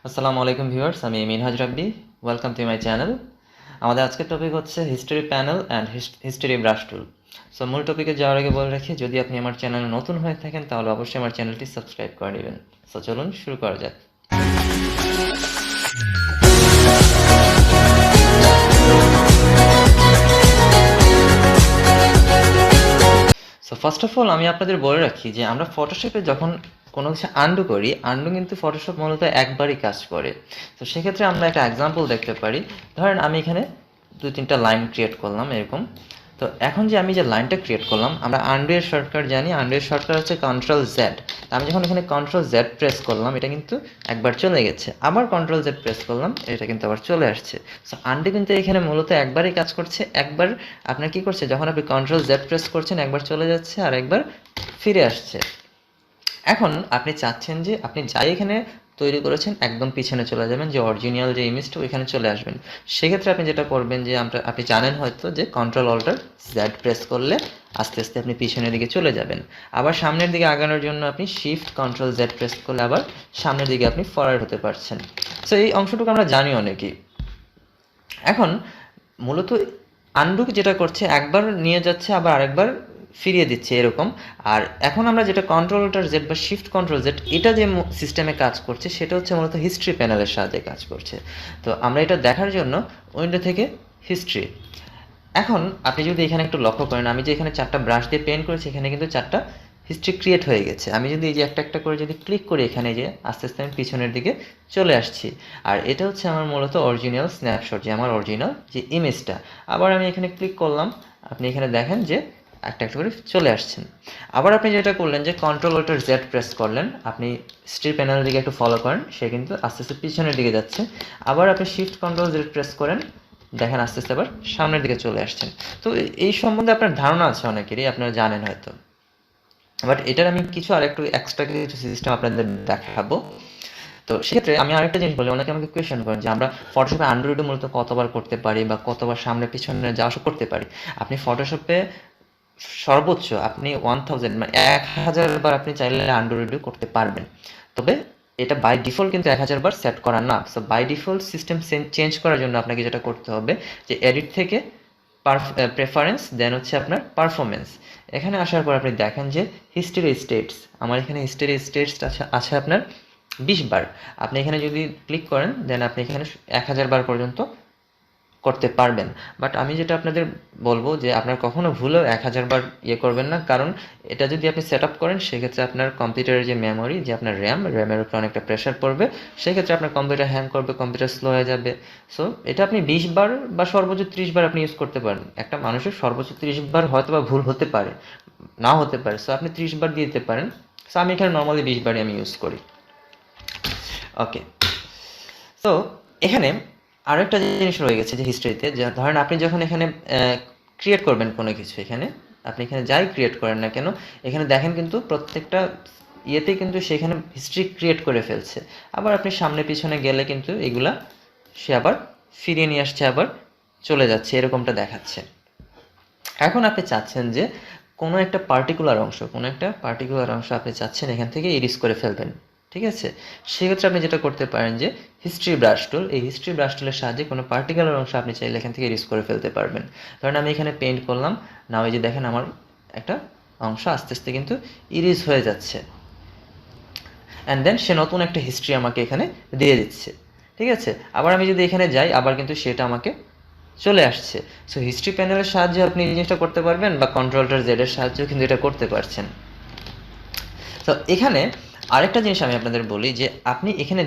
আসসালামু আলাইকুম ভিউয়ার্স, আমি Minhaj Rabbi. Welcome to my channel. আমাদের আজকের টপিক হচ্ছে history panel and history brush tool. So মূল টপিকে যাওয়ার আগে বলে রাখি, যদি আপনি আমার চ্যানেলে নতুন হয়ে থাকেন তাহলে অবশ্যই আমার চ্যানেলটি সাবস্ক্রাইব করে নেবেন। সো চলুন শুরু করা যাক। সো ফার্স্ট অফ অল আমি আপনাদের বলে রাখি যে আমরা ফটোশপে যখন কোনো কিছু আন্ডু করি, আন্ডু কিন্তু ফটোশপ মূলত একবারই কাজ করে। তো সেক্ষেত্রে আমরা একটা এক্সাম্পল দেখতে পারি। ধরেন আমি এখানে 2-3টা লাইন ক্রিয়েট করলাম এরকম। তো এখন যে আমি যে লাইনটা ক্রিয়েট করলাম, আমরা আন্ডু এর শর্টকাট জানি। আন্ডু এর শর্টকাট হচ্ছে Ctrl Z। আমি যখন এখানে Ctrl Z প্রেস করলাম, এটা কিন্তু একবার চলে গেছে। আবার Ctrl Z প্রেস করলাম, এটা কিন্তু আবার চলে আসছে। সো আন্ডু কিন্তু এখানে মূলত একবারই কাজ করছে। একবার আপনার কি করছে, যখন আপনি Ctrl Z প্রেস করছেন একবার চলে যাচ্ছে আর একবার ফিরে আসছে। এখন আপনি চাচ্ছেন যে আপনি যাই এখানে তৈরি করেছেন একদম পিছনে চলে যাবেন, যে অরিজিনাল যে ইমেজটা ওইখানে চলে আসবেন। সেক্ষেত্রে আপনি যেটা করবেন যে আপনি জানেন হয়তো যে Ctrl-Alt-Z প্রেস করলে আস্তে আস্তে আপনি পিছনের দিকে চলে যাবেন। আবার সামনের দিকে আগানোর জন্য আপনি Shift-Ctrl-Z প্রেস করলে আবার সামনের দিকে আপনি ফরওয়ার্ড হতে পারছেন। সো এই অংশটুকু আমরা জানি অনেকেই। এখন মূলত আনডু যেটা করছে, একবার নিয়ে যাচ্ছে আবার আরেকবার ফিরিয়ে দিচ্ছে এরকম। আর এখন আমরা যেটা Ctrl-Alt-Z বা Shift-Ctrl-Z এটা যে সিস্টেমে কাজ করছে, সেটা হচ্ছে মূলত হিস্ট্রি প্যানেলের সাহায্যে কাজ করছে। তো আমরা এটা দেখার জন্য উইন্ডো থেকে হিস্ট্রি। এখন আপনি যদি এখানে একটু লক্ষ্য করেন, আমি যে এখানে 4টা ব্রাশ দিয়ে পেন্ট করেছি, এখানে কিন্তু 4টা হিস্ট্রি ক্রিয়েট হয়ে গেছে। আমি যদি এই যে একটা একটা করে যদি ক্লিক করি, এখানে যে আস্তে আস্তে আমি পিছনের দিকে চলে আসছি। আর এটা হচ্ছে আমার মূলত অরিজিনাল স্ন্যাপশট, যে আমার অরিজিনাল যে ইমেজটা। আবার আমি এখানে ক্লিক করলাম, আপনি এখানে দেখেন যে একটা একটা করে চলে আসছেন। আবার আপনি যেটা করলেন যে Ctrl-Alt-Z প্রেস করলেন, আপনি হিস্ট্রি প্যানেলের দিকে একটু ফলো করেন, সে কিন্তু আস্তে আস্তে পিছনের দিকে যাচ্ছে। আবার আপনি Shift-Ctrl-Z প্রেস করেন, দেখেন আস্তে আস্তে আবার সামনের দিকে চলে আসছেন। তো এই সম্বন্ধে আপনার ধারণা আছে অনেকেরই, আপনারা জানেন হয়তো। বাট এটার আমি কিছু আরেকটু এক্সট্রা কিছু সিস্টেম আপনাদের দেখাবো। তো সেক্ষেত্রে আমি আরেকটা জিনিস বলি, অনেকে আমাকে কোয়েশ্চেন করেন যে আমরা ফটোশপে আন্ড্রয়েডে মূলত কতবার করতে পারি বা কতবার সামনে পিছনে যাওয়া আসা করতে পারি। আপনি ফটোশপে সর্বোচ্চ আপনি 1000 মানে 1000 বার আপনি চাইলে আন্ড্রয়েডে করতে পারবেন। তবে এটা বাই ডিফল্ট কিন্তু 1000 বার সেট করা না। So by default system change করার জন্য আপনাকে যেটা করতে হবে যে এডিট থেকে প্রেফারেন্স, দেন হচ্ছে আপনার পারফরমেন্স। এখানে আসার পর আপনি দেখেন যে হিস্টরি স্টেটস, আমার এখানে হিস্টরি স্টেটস আছে আপনার 20 বার। আপনি এখানে যদি ক্লিক করেন, দেন আপনি এখানে 1000 বার পর্যন্ত করতে পারবেন। বাট আমি যেটা আপনাদের বলবো যে আপনার কখনো ভুলেও 1000 বার করবেন না, কারণ এটা যদি আপনি সেট আপ করেন, সেক্ষেত্রে আপনার কম্পিউটারের যে মেমোরি, যে আপনার র্যামের উপরে অনেকটা প্রেশার পড়বে। সেক্ষেত্রে আপনার কম্পিউটার হ্যাং করবে, কম্পিউটার স্লো হয়ে যাবে। সো এটা আপনি 20 বার বা সর্বোচ্চ 30 বার আপনি ইউজ করতে পারেন। একটা মানুষের সর্বোচ্চ 30 বার হয়তো বা ভুল হতে পারে, নাও হতে পারে। সো আপনি 30 বার দিয়ে দিতে পারেন। সো আমি এখানে নর্মালি 20 বারই আমি ইউজ করি। ওকে, তো এখানে আরেকটা জিনিস রয়ে গেছে যে হিস্ট্রিতে, যে ধরেন আপনি যখন এখানে ক্রিয়েট করবেন কোনো কিছু, এখানে আপনি এখানে যাই ক্রিয়েট করেন না কেন, এখানে দেখেন কিন্তু প্রত্যেকটা ইয়েতে কিন্তু সেখানে হিস্ট্রি ক্রিয়েট করে ফেলছে। আবার আপনি সামনে পিছনে গেলে কিন্তু এগুলা সে আবার ফিরিয়ে নিয়ে আসছে, আবার চলে যাচ্ছে, এরকমটা দেখাচ্ছে। এখন আপনি চাচ্ছেন যে কোনো একটা পার্টিকুলার অংশ আপনি চাচ্ছেন এখান থেকে ইরিজ করে ফেলবেন, ঠিক আছে? সেক্ষেত্রে আপনি যেটা করতে পারেন যে হিস্ট্রি ব্রাশ টুল, এই হিস্ট্রি ব্রাশ টুলের সাহায্যে কোনো পার্টিকুলার অংশ আপনি চাইলে এখান থেকে ইরিজ করে ফেলতে পারবেন। ধরেন আমি এখানে পেইন্ট করলাম, না ওই যে দেখেন আমার একটা অংশ আস্তে আস্তে কিন্তু ইরিজ হয়ে যাচ্ছে। অ্যান্ড দেন সে নতুন একটা হিস্ট্রি আমাকে এখানে দিয়ে দিচ্ছে, ঠিক আছে? আবার আমি যদি এখানে যাই, আবার কিন্তু সেটা আমাকে চলে আসছে। সো হিস্ট্রি প্যানেলের সাহায্যে আপনি এই জিনিসটা করতে পারবেন, বা Ctrl-Z এর সাহায্যেও কিন্তু এটা করতে পারছেন। তো এখানে আরেকটা জিনিস আমি আপনাদের বলি, যে আপনি এখানে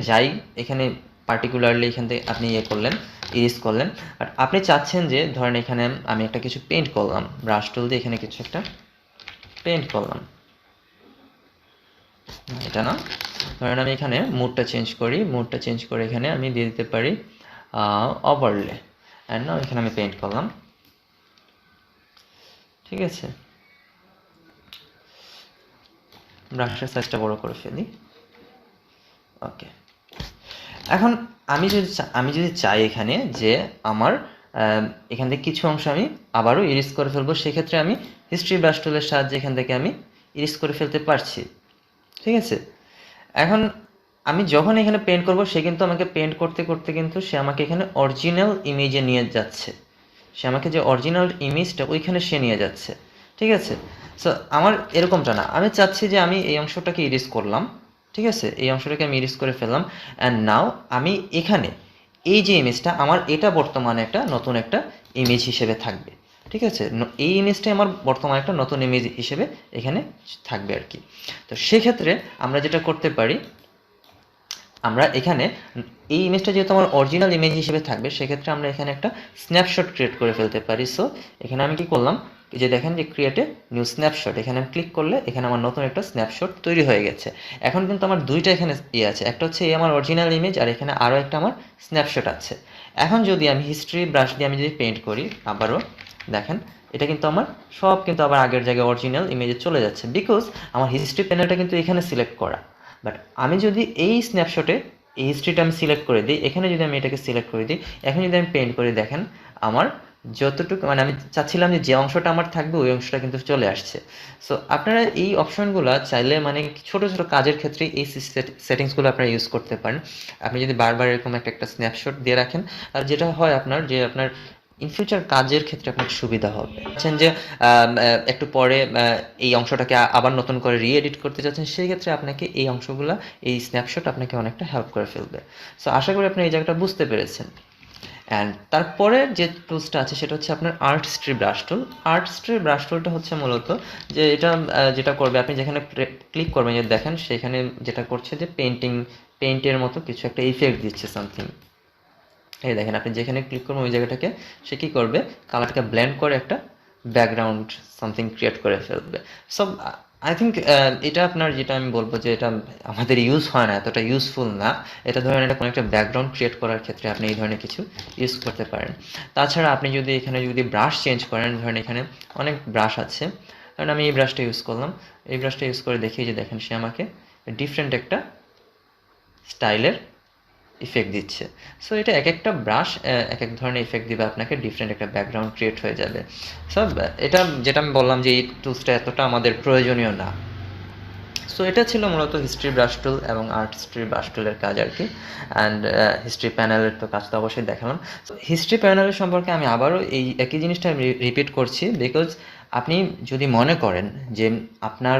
এখানে পার্টিকুলারলি এখান থেকে আপনি করলেন, ইরেজ করলেন। বাট আপনি চাচ্ছেন যে ধরেন এখানে আমি একটা কিছু পেইন্ট করলাম, ব্রাশ টুল দিয়ে এখানে কিছু একটা পেইন্ট করলাম, এটা না, ধরেন আমি এখানে মুডটা চেঞ্জ করে এখানে আমি দিয়ে দিতে পারি ওভারলে, অ্যান্ড নাও এখানে আমি পেইন্ট করলাম, ঠিক আছে? ব্রাশের সাইজটা বড় করে ফেলি। ওকে, এখন আমি যদি চাই এখানে যে আমার এখান থেকে কিছু অংশ আমি আবারও ইরেজ করে ফেলবো, সেক্ষেত্রে আমি হিস্ট্রি ব্রাশ টুলের সাহায্যে এখান থেকে আমি ইরেজ করে ফেলতে পারছি, ঠিক আছে? এখন আমি যখন এখানে পেন্ট করব সে কিন্তু আমাকে পেন্ট করতে করতে কিন্তু সে আমাকে এখানে অরিজিনাল ইমেজে নিয়ে যাচ্ছে, সে আমাকে যে অরিজিনাল ইমেজটা ওইখানে সে নিয়ে যাচ্ছে, ঠিক আছে। সো আমার এরকমটা না, আমি চাচ্ছি যে আমি এই অংশটাকে ইরেজ করলাম, ঠিক আছে, এই অংশটাকে আমি ইরেজ করে ফেললাম, অ্যান্ড নাও আমি এখানে এই যে ইমেজটা আমার, এটা বর্তমানে একটা নতুন একটা ইমেজ হিসেবে থাকবে, ঠিক আছে। এই ইমেজটাই আমার বর্তমানে একটা নতুন ইমেজ হিসেবে এখানে থাকবে আর কি। তো সেক্ষেত্রে আমরা যেটা করতে পারি, আমরা এখানে এই ইমেজটা যেহেতু আমার অরিজিনাল ইমেজ হিসেবে থাকবে, সেক্ষেত্রে আমরা এখানে একটা স্ন্যাপশট ক্রিয়েট করে ফেলতে পারি। সো এখানে আমি কি করলাম, যে দেখেন যে ক্রিয়েট এ নিউ স্ন্যাপশট, এখানে আমি ক্লিক করলে এখানে আমার নতুন একটা স্ন্যাপশট তৈরি হয়ে গেছে। এখন কিন্তু আমার দুইটা এখানে ইয়ে আছে, একটা হচ্ছে এই আমার অরিজিনাল ইমেজ, আর এখানে আরও একটা আমার স্ন্যাপশট আছে। এখন যদি আমি হিস্ট্রি ব্রাশ দিয়ে আমি যদি পেইন্ট করি আবারও, দেখেন এটা কিন্তু আমার সব কিন্তু আবার আগের জায়গায় অরিজিনাল ইমেজে চলে যাচ্ছে, বিকজ আমার হিস্ট্রি প্যানেলটা কিন্তু এখানে সিলেক্ট করা। বাট আমি যদি এই স্ন্যাপশটে এই হিস্ট্রিটা আমি সিলেক্ট করে দিই, এখানে যদি আমি এটাকে সিলেক্ট করে দিই, এখন যদি আমি পেইন্ট করি, দেখেন আমার যতটুকু মানে আমি চাচ্ছিলাম যে যে অংশটা আমার থাকবে ওই অংশটা কিন্তু চলে আসছে। সো আপনারা এই অপশনগুলো চাইলে মানে ছোট ছোট কাজের ক্ষেত্রে এই সেটিংসগুলো আপনারা ইউজ করতে পারেন। আপনি যদি বারবার এরকম একটা একটা স্ন্যাপশট দিয়ে রাখেন, আর যেটা হয় আপনার যে আপনার ইন ফিউচার কাজের ক্ষেত্রে আপনার সুবিধা হবে। চাচ্ছেন যে একটু পরে এই অংশটাকে আবার নতুন করে রি-এডিট করতে চাচ্ছেন, সেই ক্ষেত্রে আপনাকে এই অংশগুলো, এই স্ন্যাপশট আপনাকে অনেকটা হেল্প করে ফেলবে। সো আশা করি আপনি এই জায়গাটা বুঝতে পেরেছেন। অ্যান্ড তারপরে যে টুলসটা আছে সেটা হচ্ছে আপনার আর্টিস্ট্রি ব্রাশ টুল। আর্টিস্ট্রি ব্রাশ টুলটা হচ্ছে মূলত যে এটা যেটা করবে, আপনি যেখানে ক্লিক করবেন, যে দেখেন সেখানে যেটা করছে যে পেইন্টের মতো কিছু একটা ইফেক্ট দিচ্ছে সামথিং। এই দেখেন আপনি যেখানে ক্লিক করবেন ওই জায়গাটাকে সে কী করবে, কালারটাকে ব্লেন্ড করে একটা ব্যাকগ্রাউন্ড সামথিং ক্রিয়েট করে ফেলবে। সো আই থিঙ্ক এটা আপনার, যেটা আমি বলবো যে এটা আমাদের ইউজ হয় না, এতটা ইউজফুল না। এটা ধরেন এটা কোনো একটা ব্যাকগ্রাউন্ড ক্রিয়েট করার ক্ষেত্রে আপনি এই ধরনের কিছু ইউজ করতে পারেন। তাছাড়া আপনি যদি এখানে যদি ব্রাশ চেঞ্জ করেন, ধরেন এখানে অনেক ব্রাশ আছে, কারণ আমি এই ব্রাশটা ইউজ করলাম, এই ব্রাশটা ইউজ করে দেখি যে দেখেন সে আমাকে ডিফারেন্ট একটা স্টাইলের ইফেক্ট দিচ্ছে। সো এটা এক একটা ব্রাশ এক এক ধরনের ইফেক্ট দিবে আপনাকে, ডিফারেন্ট একটা ব্যাকগ্রাউন্ড ক্রিয়েট হয়ে যাবে। সো এটা যেটা আমি বললাম যে এই টুলসটা এতটা আমাদের প্রয়োজনীয় না। সো এটা ছিল মূলত হিস্ট্রি ব্রাশ টুল এবং আর্টিস্ট্রি ব্রাশ টুলের কাজ আর কি। অ্যান্ড হিস্ট্রি প্যানেলের তো কাজ তো অবশ্যই দেখালাম। সো হিস্ট্রি প্যানেলের সম্পর্কে আমি আবারও এই একই জিনিসটা রিপিট করছি, বিকজ আপনি যদি মনে করেন যে আপনার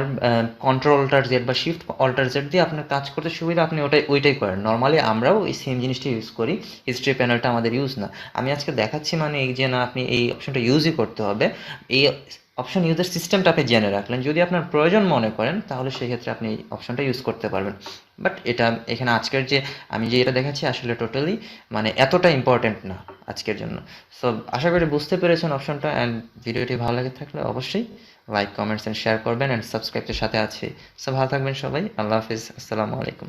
কন্ট্রোল অল্টার জেড বা শিফট অল্টার জেড দিয়ে আপনার কাজ করতে সুবিধা, আপনি ওইটাই করেন। নর্মালি আমরাও এই সেম জিনিসটা ইউজ করি, হিস্ট্রি প্যানেলটা আমাদের ইউজ না। আমি আজকে দেখাচ্ছি মানে এই যে না আপনি এই অপশনটা ইউজই করতে হবে, এই অপশন ইউজের সিস্টেমটা আপনি জেনে রাখলেন, যদি আপনার প্রয়োজন মনে করেন তাহলে সেক্ষেত্রে আপনি এই অপশনটা ইউজ করতে পারবেন। বাট এটা এখানে আজকের যে আমি যে এটা দেখাচ্ছি আসলে টোটালি মানে এতটা ইম্পর্টেন্ট না আজকের জন্য। সো আশা করি বুঝতে পেরেছেন অপশনটা। অ্যান্ড ভিডিওটি ভালো লাগে থাকলে অবশ্যই লাইক, কমেন্টস অ্যান্ড শেয়ার করবেন, অ্যান্ড সাবস্ক্রাইবের সাথে আছে। সো ভালো থাকবেন সবাই, আল্লাহ হাফিজ, আসসালামু আলাইকুম।